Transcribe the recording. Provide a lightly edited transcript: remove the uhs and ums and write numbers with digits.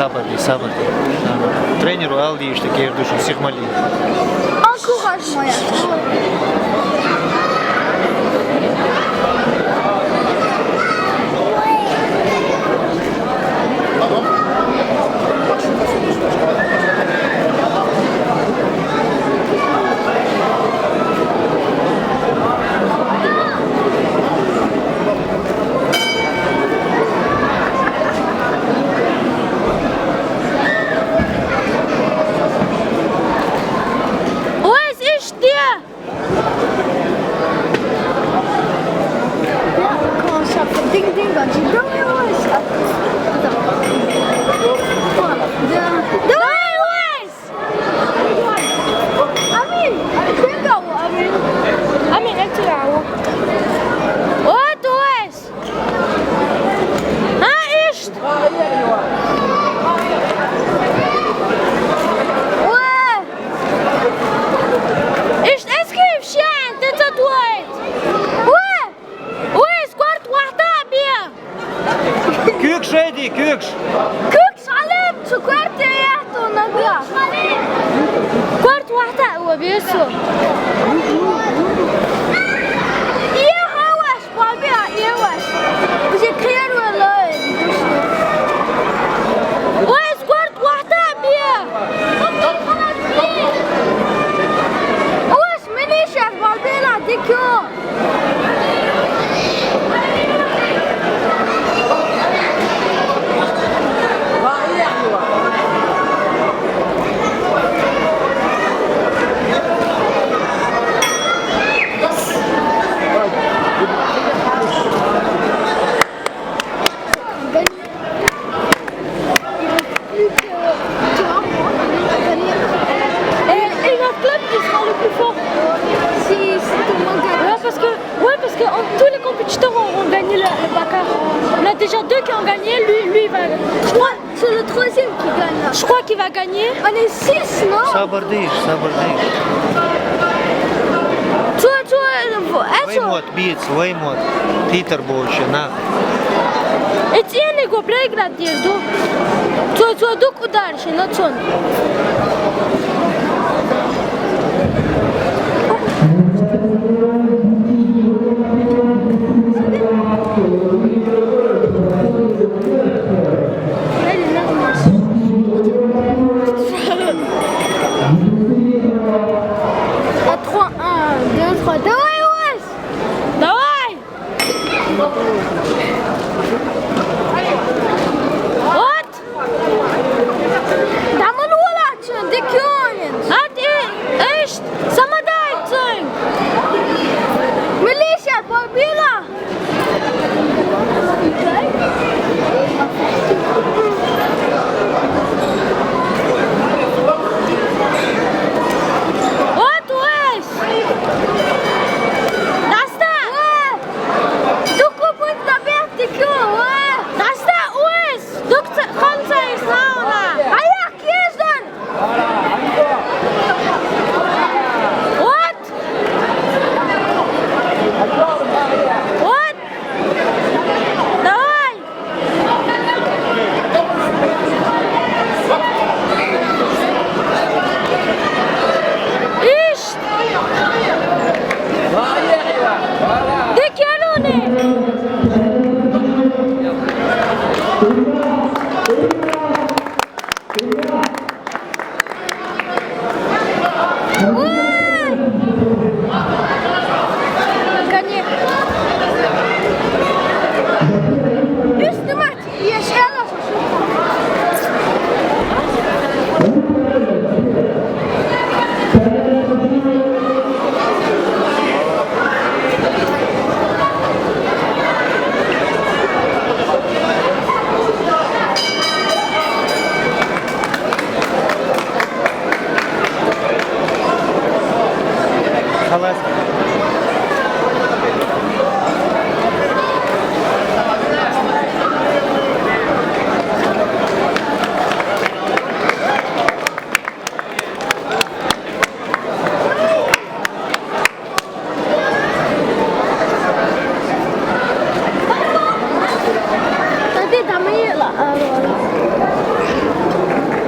sabır. Treneru aldı işte Kerduş'un Sihmali. Encourage-moi. Comment ça fait ding ding quand tu donnes ça. Amin, انت العو. وات ويس. ها ايش؟ ايش اسكيف شان تتويت. سكورت واحدة بيها. Kök şeydi kök. كوكس علم سكرت يحطوا نقرا. سكورت واحدة هو بيسو. إيه هواش بالبيع إيه هواش. بس كير ولا سكورت واحدة بيها. هواش مني شاف بالبيع ديكو. Et notre club qui sera le plus fort. Si tout le monde gagne. Parce que tous les compétiteurs ont gagné le Dakar. On a déjà 2 qui ont gagné, lui il va. C'est le troisième qui gagne là. Je crois qu'il va gagner. On est 6, non? Sabır değil. Weymouth biți, Weymouth. Peter Boche, na. Etienne go Belgrad dirdu. Tu duc udar și nu țun. À 3, 1, 2, 3, давай, Уэс! Давай! Вот! Да мы лучше, дикёнец! Hat echt! Самодайцем! Милиция, побила! Вот Уэс! Asta! Дуку будет набег, дикён! Asta Уэс! Duc خمسة يساونا! Аяк, ездан! Вот! Вот! Давай! Ишь! Дикелуни! Конечно. Juste мать, я сейчас Halas.